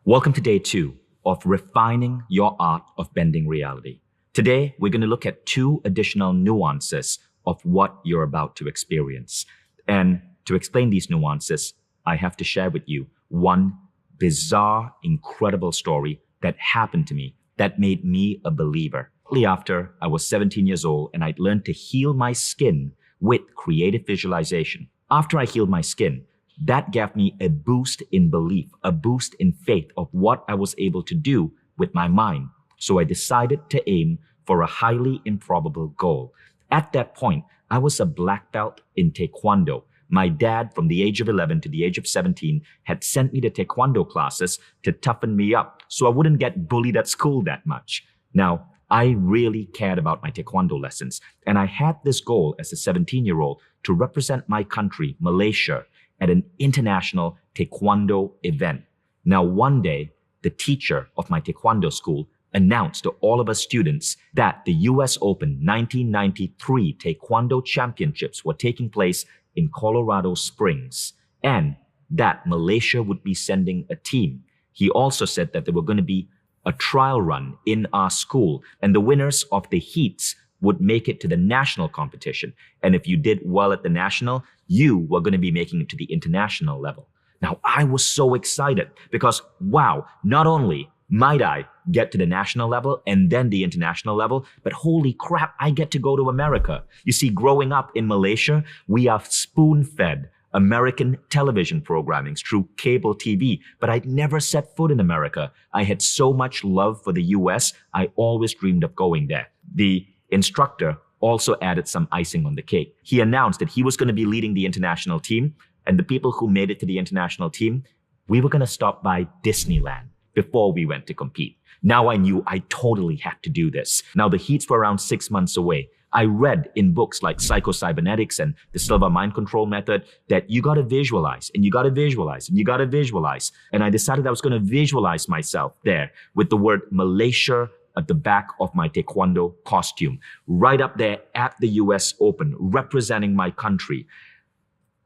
Welcome to day 2 of refining your art of bending reality. Today, we're going to look at 2 additional nuances of what you're about to experience. And to explain these nuances, I have to share with you one bizarre, incredible story that happened to me that made me a believer. Shortly after I was 17 years old and I'd learned to heal my skin with creative visualization. After I healed my skin, that gave me a boost in belief, a boost in faith of what I was able to do with my mind. So I decided to aim for a highly improbable goal. At that point, I was a black belt in Taekwondo. My dad, from the age of 11 to the age of 17, had sent me to Taekwondo classes to toughen me up so I wouldn't get bullied at school that much. Now, I really cared about my Taekwondo lessons, and I had this goal as a 17-year-old to represent my country, Malaysia, at an international Taekwondo event. Now, one day, the teacher of my Taekwondo school announced to all of us students that the US Open 1993 Taekwondo Championships were taking place in Colorado Springs, and that Malaysia would be sending a team. He also said that there were going to be a trial run in our school, and the winners of the heats would make it to the national competition. And if you did well at the national, you were going to be making it to the international level. Now, I was so excited because, wow, not only might I get to the national level and then the international level, but holy crap, I get to go to America. You see, growing up in Malaysia, we are spoon-fed American television programming through cable TV, but I'd never set foot in America. I had so much love for the US, I always dreamed of going there. The instructor also added some icing on the cake. He announced that he was going to be leading the international team, and the people who made it to the international team, we were going to stop by Disneyland before we went to compete. Now I knew I totally had to do this. Now the heats were around 6 months away. I read in books like Psycho-Cybernetics and the Silva Mind Control Method that you got to visualize and you got to visualize and you got to visualize. And I decided I was going to visualize myself there with the word Malaysia at the back of my Taekwondo costume, right up there at the US Open, representing my country.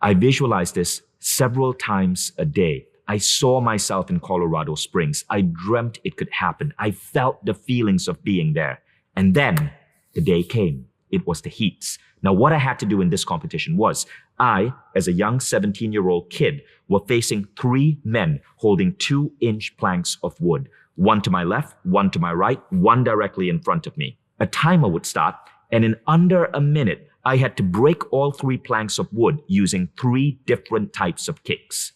I visualized this several times a day. I saw myself in Colorado Springs. I dreamt it could happen. I felt the feelings of being there. And then the day came. It was the heats. Now, what I had to do in this competition was I, as a young 17-year-old kid, were facing 3 men holding 2-inch planks of wood. One to my left, one to my right, one directly in front of me. A timer would start, and in under a minute, I had to break all 3 planks of wood using 3 different types of kicks.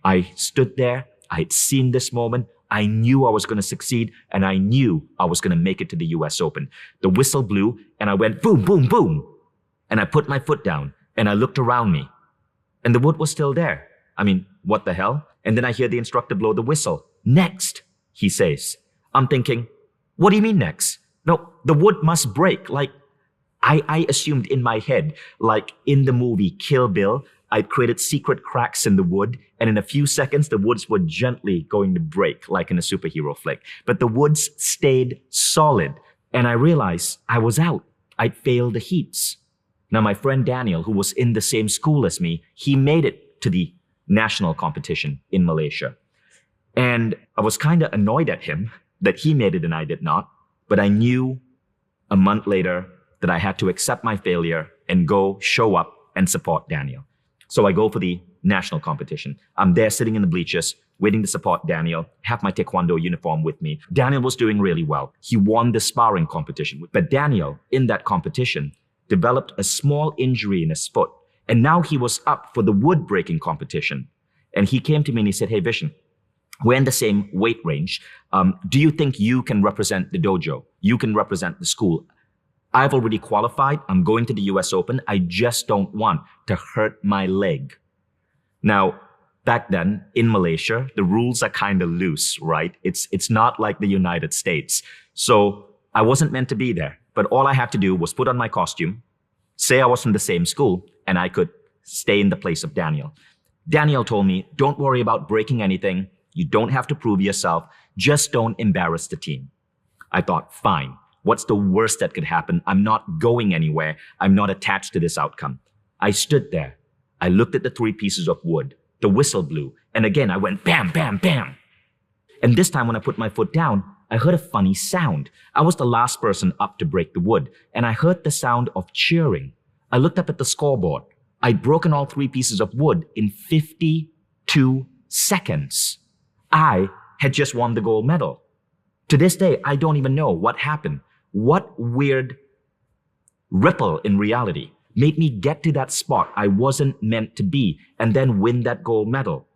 I stood there, I had seen this moment, I knew I was going to succeed, and I knew I was going to make it to the US Open. The whistle blew, and I went boom, boom, boom. And I put my foot down, and I looked around me, and the wood was still there. I mean, what the hell? And then I hear the instructor blow the whistle. Next, he says. I'm thinking, what do you mean next? No, the wood must break. Like, I assumed in my head, like in the movie Kill Bill, I'd created secret cracks in the wood, and in a few seconds, the woods were gently going to break, like in a superhero flick. But the woods stayed solid, and I realized I was out. I'd failed the heats. Now, my friend Daniel, who was in the same school as me, he made it to the national competition in Malaysia. And I was kind of annoyed at him that he made it and I did not. But I knew a month later that I had to accept my failure and go show up and support Daniel. So I go for the national competition. I'm there sitting in the bleachers, waiting to support Daniel, have my Taekwondo uniform with me. Daniel was doing really well. He won the sparring competition. But Daniel, in that competition, developed a small injury in his foot. And now he was up for the wood breaking competition. And he came to me and he said, "Hey, Vishen, we're in the same weight range. Do you think you can represent the dojo? You can represent the school? I've already qualified. I'm going to the US Open. I just don't want to hurt my leg." Now, back then in Malaysia, the rules are kind of loose, right? It's not like the United States. So I wasn't meant to be there, but all I had to do was put on my costume, say I was from the same school, and I could stay in the place of Daniel. Daniel told me, "Don't worry about breaking anything. You don't have to prove yourself. Just don't embarrass the team." I thought, fine. What's the worst that could happen? I'm not going anywhere. I'm not attached to this outcome. I stood there. I looked at the 3 pieces of wood. The whistle blew. And again, I went bam, bam, bam. And this time when I put my foot down, I heard a funny sound. I was the last person up to break the wood, and I heard the sound of cheering. I looked up at the scoreboard. I'd broken all 3 pieces of wood in 52 seconds. I had just won the gold medal. To this day, I don't even know what happened. What weird ripple in reality made me get to that spot I wasn't meant to be and then win that gold medal.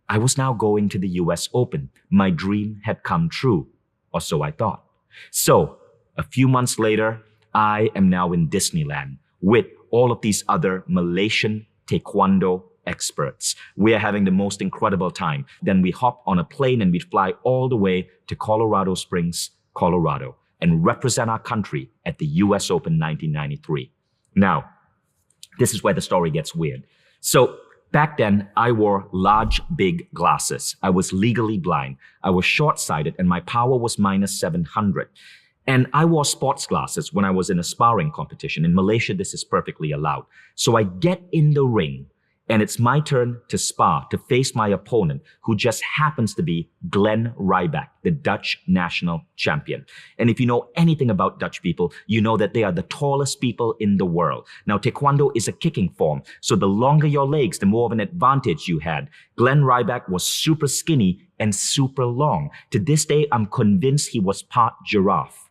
I was now going to the US Open. My dream had come true, or so I thought. So, a few months later, I am now in Disneyland with all of these other Malaysian Taekwondo experts. We are having the most incredible time. Then we hop on a plane and we fly all the way to Colorado Springs, Colorado, and represent our country at the US Open 1993. Now, this is where the story gets weird. So back then, I wore large, big glasses. I was legally blind. I was short-sighted and my power was minus 700. And I wore sports glasses when I was in a sparring competition. In Malaysia, this is perfectly allowed. So I get in the ring and it's my turn to spar, to face my opponent, who just happens to be Glenn Rybak, the Dutch national champion. And if you know anything about Dutch people, you know that they are the tallest people in the world. Now, Taekwondo is a kicking form, so the longer your legs, the more of an advantage you had. Glenn Rybak was super skinny and super long. To this day, I'm convinced he was part giraffe.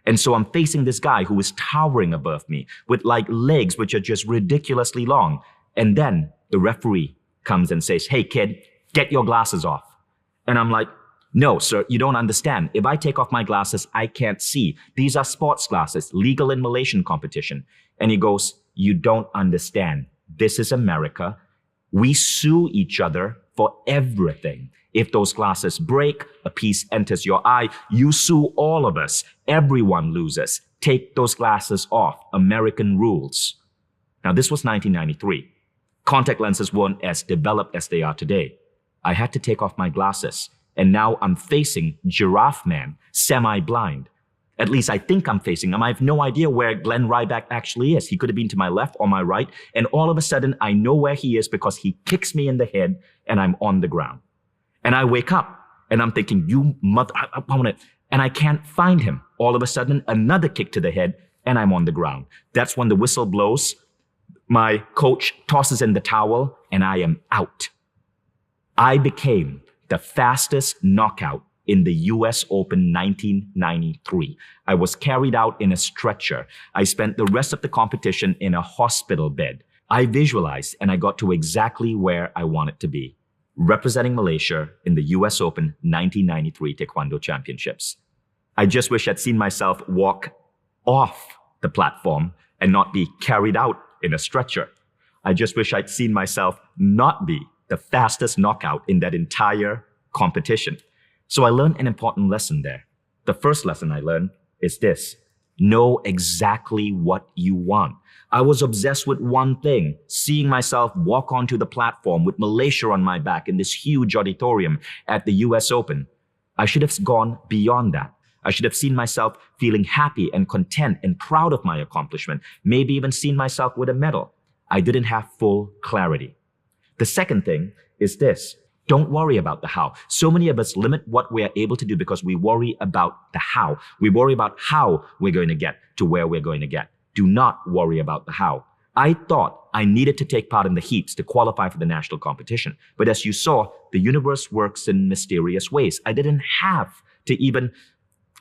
And so I'm facing this guy who is towering above me with like legs which are just ridiculously long. And then the referee comes and says, "Hey kid, get your glasses off." And I'm like, "No, sir, you don't understand. If I take off my glasses, I can't see. These are sports glasses, legal in Malaysian competition." And he goes, "You don't understand. This is America. We sue each other for everything. If those glasses break, a piece enters your eye, you sue all of us. Everyone loses. Take those glasses off. American rules." Now, this was 1993. Contact lenses weren't as developed as they are today. I had to take off my glasses, and now I'm facing Giraffe Man, semi-blind. At least I think I'm facing him. I have no idea where Glenn Rybak actually is. He could have been to my left or my right, and all of a sudden I know where he is because he kicks me in the head and I'm on the ground. And I wake up and I'm thinking, "You mother," and I can't find him. All of a sudden, another kick to the head and I'm on the ground. That's when the whistle blows. My coach tosses in the towel and I am out. I became the fastest knockout in the US Open 1993. I was carried out in a stretcher. I spent the rest of the competition in a hospital bed. I visualized and I got to exactly where I wanted to be, representing Malaysia in the US Open 1993 Taekwondo Championships. I just wish I'd seen myself walk off the platform and not be carried out in a stretcher. I just wish I'd seen myself not be the fastest knockout in that entire competition. So I learned an important lesson there. The first lesson I learned is this: know exactly what you want. I was obsessed with one thing, seeing myself walk onto the platform with Malaysia on my back in this huge auditorium at the US Open. I should have gone beyond that. I should have seen myself feeling happy and content and proud of my accomplishment, maybe even seen myself with a medal. I didn't have full clarity. The second thing is this: don't worry about the how. So many of us limit what we are able to do because we worry about the how. We worry about how we're going to get to where we're going to get. Do not worry about the how. I thought I needed to take part in the heats to qualify for the national competition. But as you saw, the universe works in mysterious ways. I didn't have to even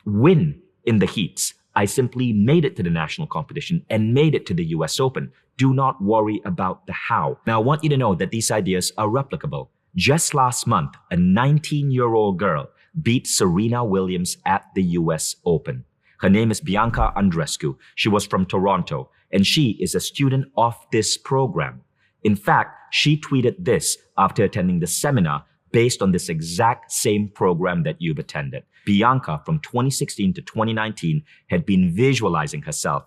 win in the heats. I simply made it to the national competition and made it to the US Open. Do not worry about the how. Now, I want you to know that these ideas are replicable. Just last month, a 19-year-old girl beat Serena Williams at the US Open. Her name is Bianca Andreescu. She was from Toronto, and she is a student of this program. In fact, she tweeted this after attending the seminar based on this exact same program that you've attended. Bianca, from 2016 to 2019, had been visualizing herself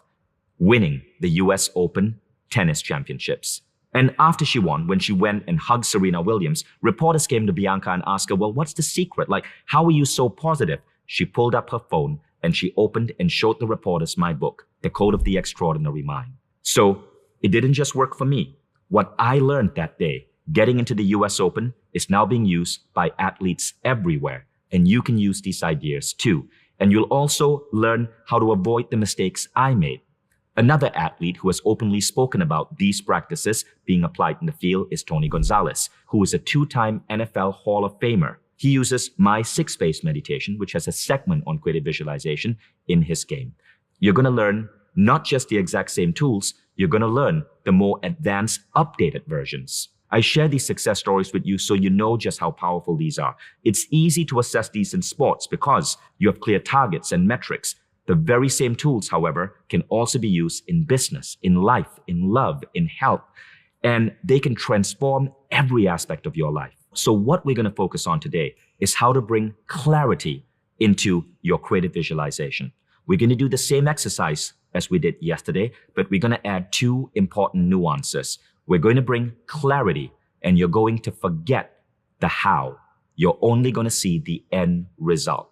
winning the US Open tennis championships. And after she won, when she went and hugged Serena Williams, reporters came to Bianca and asked her, "Well, what's the secret? Like, how are you so positive?" She pulled up her phone and she opened and showed the reporters my book, The Code of the Extraordinary Mind. So it didn't just work for me. What I learned that day, getting into the US Open, is now being used by athletes everywhere. and you can use these ideas too. And you'll also learn how to avoid the mistakes I made. Another athlete who has openly spoken about these practices being applied in the field is Tony Gonzalez, who is a 2-time NFL Hall of Famer. He uses my 6-phase meditation, which has a segment on creative visualization in his game. You're going to learn not just the exact same tools, you're going to learn the more advanced, updated versions. I share these success stories with you so you know just how powerful these are. It's easy to assess these in sports because you have clear targets and metrics. The very same tools, however, can also be used in business, in life, in love, in health, and they can transform every aspect of your life. So what we're going to focus on today is how to bring clarity into your creative visualization. We're going to do the same exercise as we did yesterday, but we're going to add 2 important nuances. We're going to bring clarity, and you're going to forget the how. You're only going to see the end result.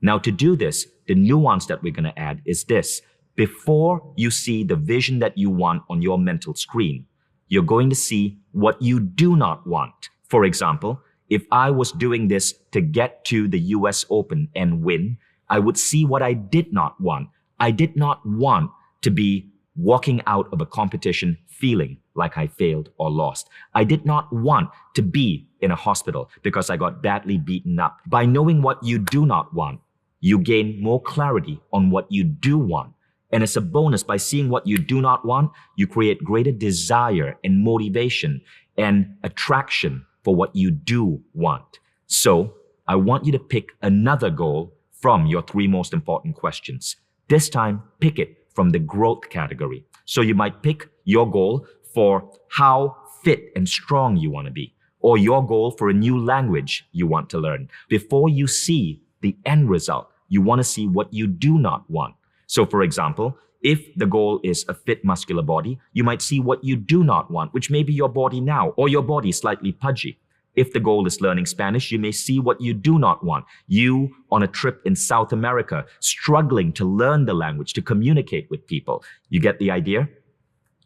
Now, to do this, the nuance that we're going to add is this. Before you see the vision that you want on your mental screen, you're going to see what you do not want. For example, if I was doing this to get to the US Open and win, I would see what I did not want. I did not want to be walking out of a competition feeling like I failed or lost. I did not want to be in a hospital because I got badly beaten up. By knowing what you do not want, you gain more clarity on what you do want. And as a bonus, by seeing what you do not want, you create greater desire and motivation and attraction for what you do want. So I want you to pick another goal from your 3 most important questions. This time, pick it from the growth category. So you might pick your goal for how fit and strong you want to be, or your goal for a new language you want to learn. Before you see the end result, you want to see what you do not want. So for example, if the goal is a fit muscular body, you might see what you do not want, which may be your body now, or your body slightly pudgy. If the goal is learning Spanish, you may see what you do not want. You on a trip in South America, struggling to learn the language, to communicate with people. You get the idea?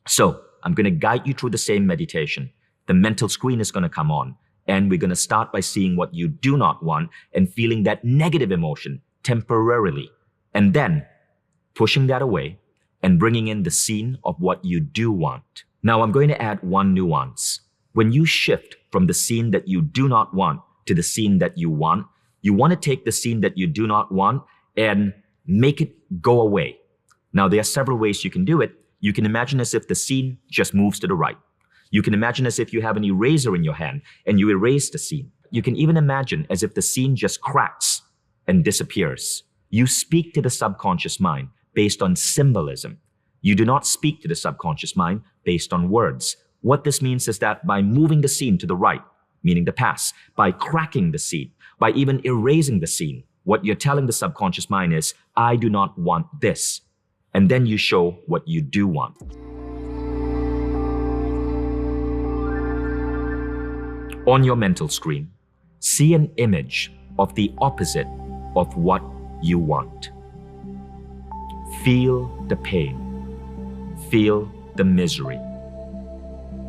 So I'm going to guide you through the same meditation. The mental screen is going to come on, and we're going to start by seeing what you do not want and feeling that negative emotion temporarily, and then pushing that away and bringing in the scene of what you do want. Now I'm going to add 1 nuance. When you shift from the scene that you do not want to the scene that you want to take the scene that you do not want and make it go away. Now, there are several ways you can do it. You can imagine as if the scene just moves to the right. You can imagine as if you have an eraser in your hand and you erase the scene. You can even imagine as if the scene just cracks and disappears. You speak to the subconscious mind based on symbolism. You do not speak to the subconscious mind based on words. What this means is that by moving the scene to the right, meaning the past, by cracking the scene, by even erasing the scene, what you're telling the subconscious mind is, I do not want this. And then you show what you do want. On your mental screen, see an image of the opposite of what you want. Feel the pain. Feel the misery.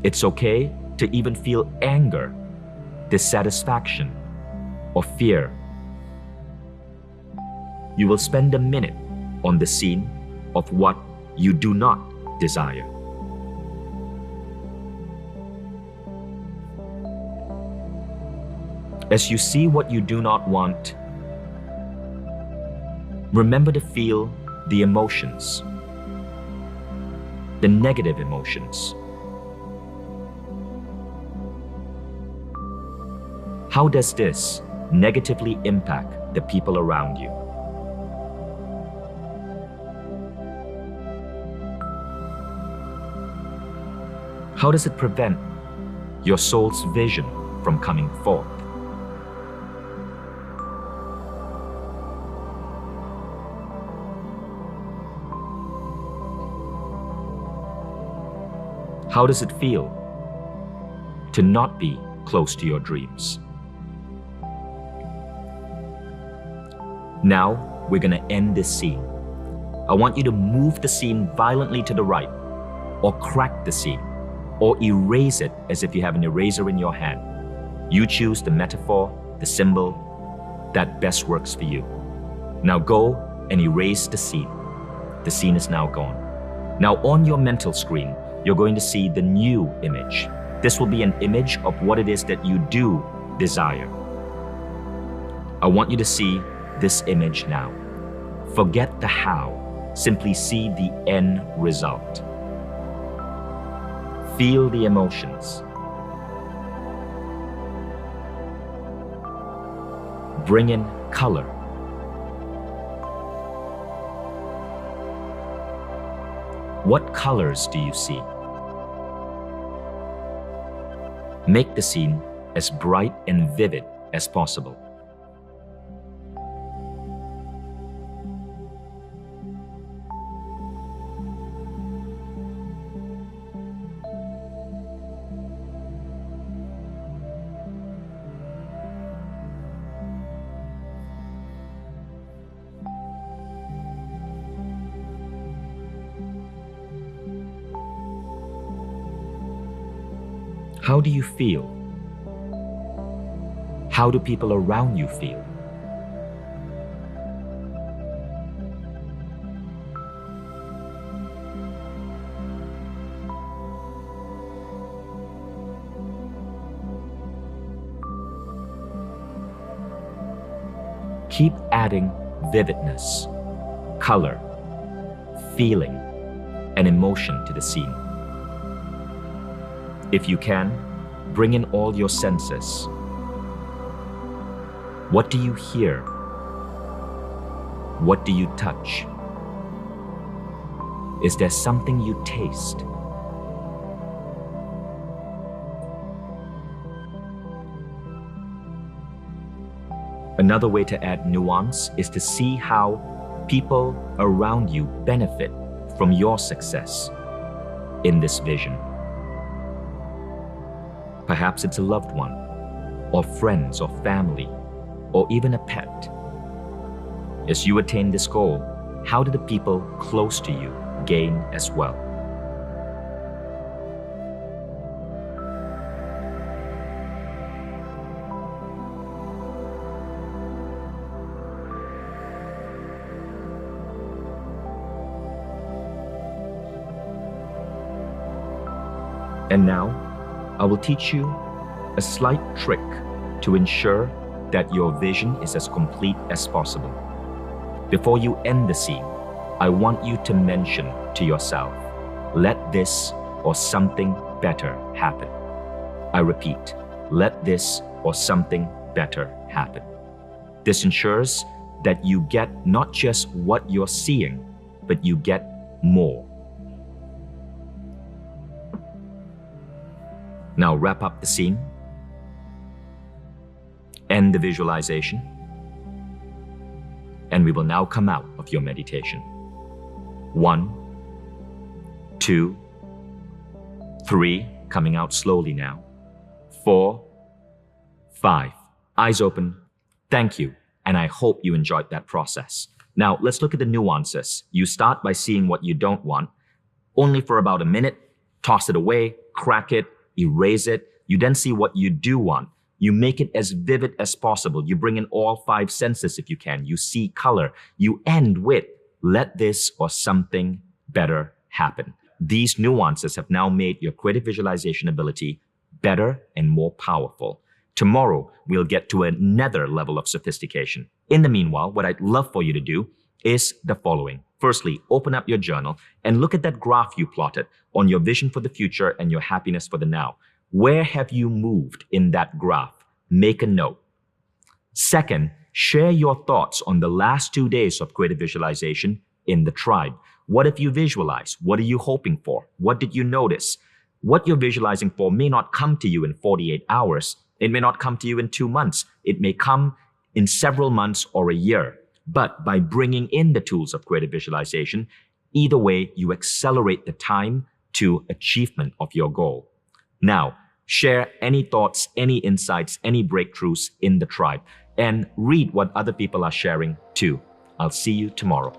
It's okay to even feel anger, dissatisfaction, or fear. You will spend a minute on the scene of what you do not desire. As you see what you do not want, remember to feel the emotions, the negative emotions. How does this negatively impact the people around you? How does it prevent your soul's vision from coming forth? How does it feel to not be close to your dreams? Now, we're going to end this scene. I want you to move the scene violently to the right, or crack the scene, or erase it as if you have an eraser in your hand. You choose the metaphor, the symbol, that best works for you. Now go and erase the scene. The scene is now gone. Now on your mental screen, you're going to see the new image. This will be an image of what it is that you do desire. I want you to see this image now. Forget the how, simply see the end result. Feel the emotions. Bring in color. What colors do you see? Make the scene as bright and vivid as possible. How do you feel? How do people around you feel? Keep adding vividness, color, feeling, and emotion to the scene. If you can, bring in all your senses. What do you hear? What do you touch? Is there something you taste? Another way to add nuance is to see how people around you benefit from your success in this vision. Perhaps it's a loved one, or friends or family, or even a pet. As you attain this goal, how do the people close to you gain as well? And now, I will teach you a slight trick to ensure that your vision is as complete as possible. Before you end the scene, I want you to mention to yourself, let this or something better happen. I repeat, let this or something better happen. This ensures that you get not just what you're seeing, but you get more. Now wrap up the scene, end the visualization, and we will now come out of your meditation. 1, 2, 3, coming out slowly now. 4, 5, eyes open. Thank you, and I hope you enjoyed that process. Now let's look at the nuances. You start by seeing what you don't want, only for about a minute, toss it away, crack it, erase it. You then see what you do want. You make it as vivid as possible. You bring in all 5 senses if you can. You see color. You end with, let this or something better happen. These nuances have now made your creative visualization ability better and more powerful. Tomorrow, we'll get to another level of sophistication. In the meanwhile, what I'd love for you to do is the following. Firstly, open up your journal and look at that graph you plotted on your vision for the future and your happiness for the now. Where have you moved in that graph? Make a note. Second, share your thoughts on the last 2 days of creative visualization in the tribe. What have you visualized? What are you hoping for? What did you notice? What you're visualizing for may not come to you in 48 hours. It may not come to you in 2 months. It may come in several months or a year. But by bringing in the tools of creative visualization, either way, you accelerate the time to achievement of your goal. Now, share any thoughts, any insights, any breakthroughs in the tribe, and read what other people are sharing too. I'll see you tomorrow.